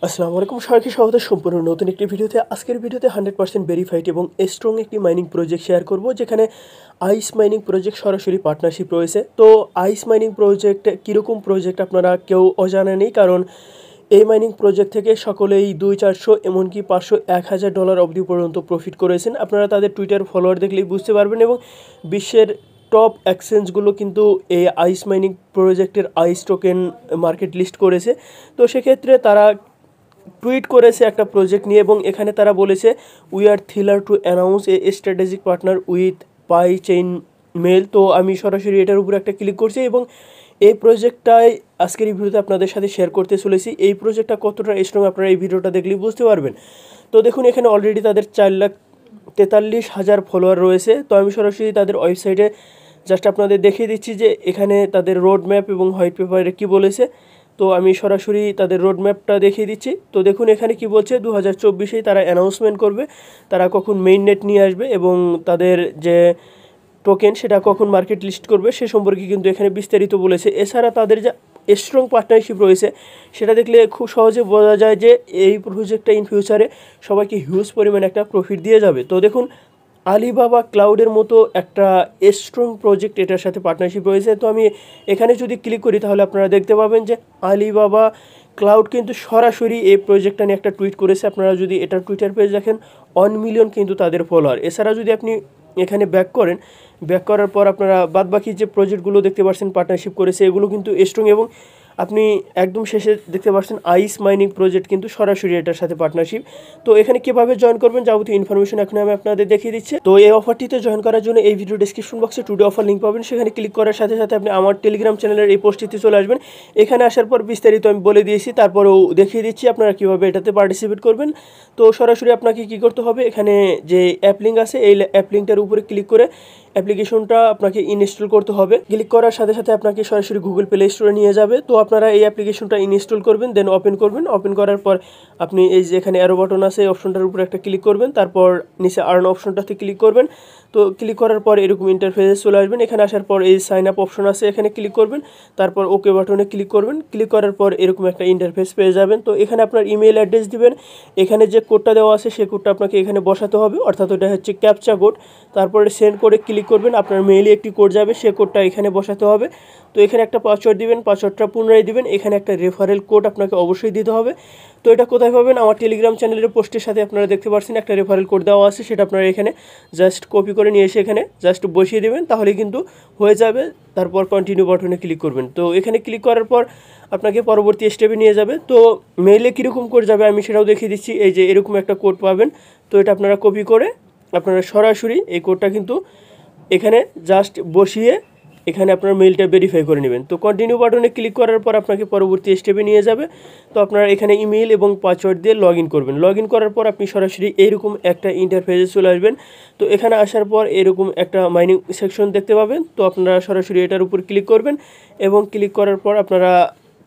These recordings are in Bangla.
আসসালামু আলাইকুম সবাইকে স্বাগত সম্পূর্ণ নতুন একটি ভিডিওতে। আজকের ভিডিওতে 100% ভেরিফাইড এবং স্ট্রং একটি মাইনিং প্রজেক্ট শেয়ার করব, যেখানে আইস মাইনিং প্রজেক্ট সরাসরি পার্টনারশিপ রয়েছে। তো আইস মাইনিং প্রজেক্ট কীরকম প্রজেক্ট আপনারা কেউ অজানা নেই, কারণ এই মাইনিং প্রজেক্ট থেকে সকলেই 200-400 এমনকি 500-1000 ডলার অবধি পর্যন্ত প্রফিট করেছেন। আপনারা তাদের টুইটার ফলোয়ার দেখলেই বুঝতে পারবেন, এবং বিশ্বের টপ এক্সচেঞ্জগুলো কিন্তু এই আইস মাইনিং প্রজেক্টের আইস টোকেন মার্কেট লিস্ট করেছে। তো সেক্ষেত্রে তারা টুইট করেছে একটা প্রজেক্ট নিয়ে, এবং এখানে তারা বলেছে we are thrilled to announce a strategic partner with pi chain mail. তো আমি সরাসরি এটার উপর একটা ক্লিক করছি, এবং এই প্রজেক্টটাই আজকের এই ভিডিওতে আপনাদের সাথে শেয়ার করতে চলেছি। এই প্রজেক্টটা কতটা স্ট্রং আপনারা এই ভিডিওটা দেখলেই বুঝতে পারবেন। তো দেখুন, এখানে অলরেডি তাদের 4,43,000 ফলোয়ার রয়েছে। তো আমি সরাসরি তাদের ওয়েবসাইটে জাস্ট আপনাদের দেখিয়ে দিচ্ছি যে এখানে তাদের রোড ম্যাপ এবং হোয়াইট পেপারে কী বলেছে। তো আমি সরাসরি তাদের রোড ম্যাপটা দেখিয়ে দিচ্ছি। তো দেখুন এখানে কি বলছে, 2024-এই তারা অ্যানাউন্সমেন্ট করবে, তারা কখন মেইন নেট নিয়ে আসবে এবং তাদের যে টোকেন সেটা কখন মার্কেট লিস্ট করবে সে সম্পর্কে কিন্তু এখানে বিস্তারিত বলেছে। এছাড়া তাদের যে স্ট্রং পার্টনারশিপ রয়েছে সেটা দেখলে খুব সহজে বোঝা যায় যে এই প্রজেক্টটা ইন ফিউচারে সবাইকে হিউজ পরিমাণে একটা প্রফিট দিয়ে যাবে। তো দেখুন, আলিবাবা ক্লাউডের মতো একটা স্ট্রং প্রজেক্ট এটার সাথে পার্টনারশিপ রয়েছে। তো আমি এখানে যদি ক্লিক করি তাহলে আপনারা দেখতে পাবেন যে আলিবাবা ক্লাউড কিন্তু সরাসরি এই প্রজেক্টটা নিয়ে একটা টুইট করেছে। আপনারা যদি এটার টুইটার পেজ দেখেন, 1 মিলিয়ন কিন্তু তাদের ফলোয়ার। এছাড়া যদি আপনি এখানে ব্যাক করার পর আপনারা বাদবাকি যে প্রজেক্টগুলো দেখতে পাচ্ছেন পার্টনারশিপ করেছে, এগুলো কিন্তু স্ট্রং, এবং আপনি একদম শেষে দেখতে পাচ্ছেন আইস মাইনিং প্রজেক্ট কিন্তু সরাসরি এটার সাথে পার্টনারশিপ। তো এখানে কীভাবে জয়েন করবেন যাবতীয় ইনফরমেশন এখন আমি আপনাদের দেখিয়ে দিচ্ছি। তো এই অফারটিতে জয়েন করার জন্য এই ভিডিও ডিসক্রিপশন বক্সে টুডে অফার লিঙ্ক পাবেন, সেখানে ক্লিক করার সাথে সাথে আপনি আমার টেলিগ্রাম চ্যানেলের এই পোস্টটিতে চলে আসবেন। এখানে আসার পর বিস্তারিত আমি বলে দিয়েছি, তারপরেও দেখিয়ে দিচ্ছি আপনারা কীভাবে এটাতে পার্টিসিপেট করবেন। তো সরাসরি আপনাকে কী করতে হবে, এখানে যে অ্যাপ লিঙ্ক আছে এই অ্যাপ লিঙ্কটার উপরে ক্লিক করে অ্যাপ্লিকেশনটা আপনাকে ইনস্টল করতে হবে। ক্লিক করার সাথে সাথে আপনাকে সরাসরি গুগল প্লে স্টোরে নিয়ে যাবে। তো আপনারা এই অ্যাপ্লিকেশনটা ইনস্টল করবেন, দেন ওপেন করবেন। ওপেন করার পর আপনি এই যে এখানে অ্যারো বাটন আছে এই অপশনটার উপরে একটা ক্লিক করবেন, তারপর নিচে আর্ন অপশনটাতে ক্লিক করবেন। তো ক্লিক করার পর এরকম ইন্টারফেসে চলে আসবেন। এখানে আসার পর এই সাইন আপ অপশন আছে, এখানে ক্লিক করবেন, তারপর ওকে বাটনে ক্লিক করবেন। ক্লিক করার পর এরকম একটা ইন্টারফেস পেয়ে যাবেন। তো এখানে আপনার ইমেল অ্যাড্রেস দিবেন, এখানে যে কোডটা দেওয়া আছে সেই কোডটা আপনাকে এখানে বসাতে হবে, অর্থাৎ ওটা হচ্ছে ক্যাপচা কোড। তারপরে সেন্ড করে ক্লিক করবেন, আপনার মেইলে একটি কোড যাবে, সেই কোডটা এখানে বসাতে হবে। তো এখানে একটা পাসওয়ার্ড দিবেন, পাসওয়ার্ডটা পুনরায় দিবেন। এখানে একটা রেফারেল কোড আপনাকে অবশ্যই দিতে হবে। তো এটা কোথায় পাবেন, আমার টেলিগ্রাম চ্যানেলের পোস্টের সাথে আপনারা দেখতে পাচ্ছেন একটা রেফারেল কোড দেওয়া আছে, সেটা আপনারা এখানে জাস্ট কপি করে নিয়ে এসে এখানে জাস্ট বসিয়ে দেবেন, তাহলে কিন্তু হয়ে যাবে। তারপর কন্টিনিউ বাটনে ক্লিক করবেন। তো এখানে ক্লিক করার পর আপনাকে পরবর্তী স্টেপে নিয়ে যাবে। তো মেইলে কীরকম কোড যাবে আমি সেটাও দেখিয়ে দিচ্ছি। এই যে এরকম একটা কোড পাবেন, তো এটা আপনারা কপি করে আপনারা সরাসরি এই কোডটা কিন্তু এখানে জাস্ট বসিয়ে এখানে আপনার মেইলটা ভেরিফাই করে নেবেন। তো কন্টিনিউ বাটনে ক্লিক করার পর আপনাকে পরবর্তী স্টেপে নিয়ে যাবে। তো আপনারা এখানে ইমেল এবং পাসওয়ার্ড দিয়ে লগ ইন করবেন। লগ ইন করার পর আপনি সরাসরি এইরকম একটা ইন্টারফেসে চলে আসবেন। তো এখানে আসার পর এরকম একটা মাইনিং সেকশন দেখতে পাবেন। তো আপনারা সরাসরি এটার উপর ক্লিক করবেন, এবং ক্লিক করার পর আপনারা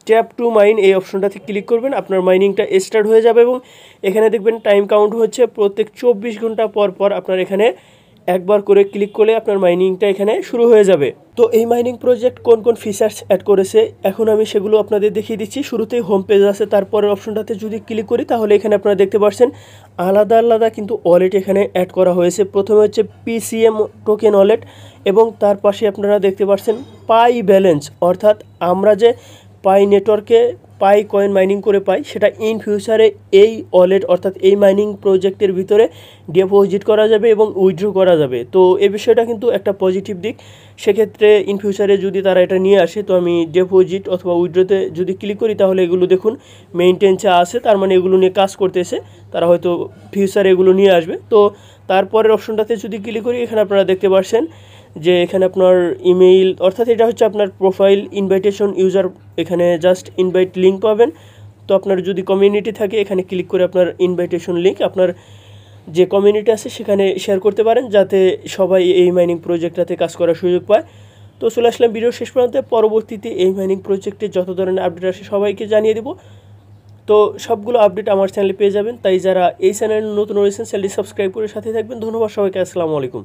ট্যাপ টু মাইন এই অপশনটাতে ক্লিক করবেন। আপনার মাইনিংটা স্টার্ট হয়ে যাবে, এবং এখানে দেখবেন টাইম কাউন্ট হচ্ছে প্রত্যেক 24 ঘন্টা পর পর আপনার এখানে একবার করে ক্লিক করলে আপনার মাইনিংটা এখানে শুরু হয়ে যাবে। তো এই মাইনিং প্রজেক্ট কোন কোন ফিচার্স অ্যাড করেছে এখন আমি সেগুলো আপনাদের দেখিয়ে দিচ্ছি। শুরুতেই হোম পেজ আছে, তারপরের অপশনটাতে যদি ক্লিক করি তাহলে এখানে আপনারা দেখতে পাচ্ছেন আলাদা আলাদা কিন্তু ওয়ালেট এখানে অ্যাড করা হয়েছে। প্রথমে হচ্ছে পিসিএম টোকেন ওয়ালেট, এবং তার পাশে আপনারা দেখতে পাচ্ছেন পাই ব্যালেন্স, অর্থাৎ আমরা যে পাই নেটওয়ার্কে পাই কয়েন মাইনিং করে পাই, সেটা ইন ফিউচারে এই ওয়ালেট অর্থাৎ এই মাইনিং প্রজেক্টের ভিতরে ডিপোজিট করা যাবে এবং উইথড্র করা যাবে। তো এই বিষয়টা কিন্তু একটা পজিটিভ দিক। সেক্ষেত্রে ইন ফিউচারে যদি তারা এটা নিয়ে আসে, তো আমি ডিপোজিট অথবা উইথড্রোতে যদি ক্লিক করি তাহলে এগুলো দেখুন মেইনটেন্সে আছে, তার মানে এগুলো নিয়ে কাজ করতেছে, তারা হয়তো ফিউচারে এগুলো নিয়ে আসবে। তো তারপরের অপশনটাতে যদি ক্লিক করি, এখানে আপনারা দেখতে পাচ্ছেন যে এখানে আপনার ইমেইল, অর্থাৎ এটা হচ্ছে আপনার প্রোফাইল ইনভাইটেশন ইউজার, এখানে জাস্ট ইনভাইট লিঙ্ক পাবেন। তো আপনার যদি কমিউনিটি থাকে এখানে ক্লিক করে আপনার ইনভাইটেশন লিঙ্ক আপনার যে কমিউনিটি আছে সেখানে শেয়ার করতে পারেন, যাতে সবাই এই মাইনিং প্রজেক্টটাতে কাজ করার সুযোগ পায়। তো চলে আসলাম ভিডিও শেষ পর্যন্ত। পরবর্তীতে এই মাইনিং প্রজেক্টে যত ধরনের আপডেট আসে সবাইকে জানিয়ে দেবো। তো সবগুলো আপডেট আমার চ্যানেলে পেয়ে যাবেন, তাই যারা এই চ্যানেলে নতুন রয়েছেন চ্যানেলটি সাবস্ক্রাইব করে সাথে থাকবেন। ধন্যবাদ সবাইকে, আসসালামু আলাইকুম।